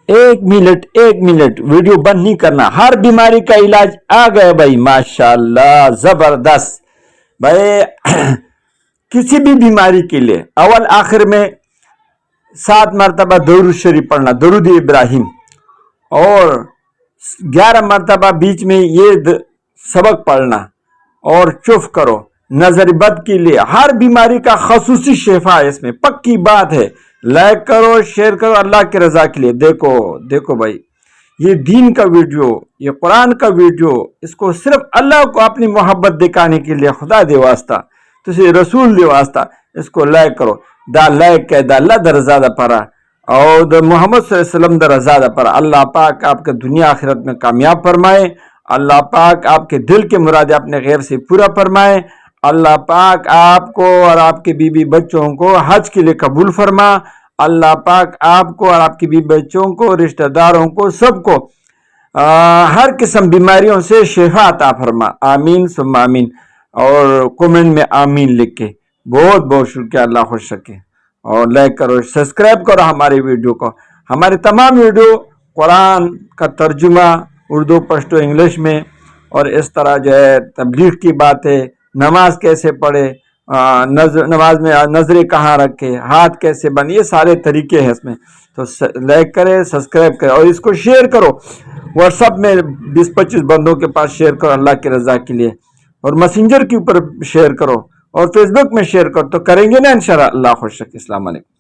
ایک minute video بند نہیں کرنا. ہر بیماری کا علاج آ گیا بھائی, ماشاءاللہ زبردست بھائی. کسی بھی بیماری کے لیے اول آخر میں 7 مرتبہ درود شریف پڑھنا, درود ابراہیم, اور 11 مرتبہ بیچ میں یہ سبق پڑھنا, اور چف کرو. نظر بد کے لیے ہر بیماری کا خصوصی شفا ہے اس میں, پکی بات ہے. لائک کرو, شیئر کرو اللہ کی رضا کے لیے. دیکھو بھائی, یہ دین کا ویڈیو, یہ قرآن کا ویڈیو, اس کو صرف اللہ کو اپنی محبت دکھانے کے لیے خدا دے واسطہ, تسی رسول دے واسطہ اس کو لائک کرو. دا لائک ہے دا اللہ در زیادہ پرا, اور دا محمد صلی اللہ علیہ وسلم در زیادہ پرا. اللہ پاک آپ کے دنیا آخرت میں کامیاب فرمائے. اللہ پاک آپ کے دل کے مرادیں اپنے غیر سے پورا فرمائے. اللہ پاک آپ کو اور آپ کے بیوی بچوں کو حج کے لیے قبول فرما. اللہ پاک آپ کو اور آپ کی بیوی بچوں کو, رشتہ داروں کو, سب کو ہر قسم بیماریوں سے شفا عطا فرما. آمین ثم آمین. اور کومنٹ میں آمین لکھ کے بہت بہت شکریہ. اللہ خوش رکھے. اور لائک کرو, سبسکرائب کرو ہمارے ویڈیو کو. ہمارے تمام ویڈیو قرآن کا ترجمہ اردو, پشتو, انگلش میں, اور اس طرح جو ہے تبلیغ کی باتیں, نماز کیسے پڑھے, نماز میں نظریں کہاں رکھے, ہاتھ کیسے بند, یہ سارے طریقے ہیں اس میں. تو لائک کرے, سبسکرائب کرے, اور اس کو شیئر کرو. واٹس ایپ میں 20-25 بندوں کے پاس شیئر کرو اللہ کی رضا کے لیے, اور میسنجر کے اوپر شیئر کرو, اور فیس بک میں شیئر کرو. تو کریں گے نا انشاءاللہ. اللہ خوش رکھے. السلام علیکم.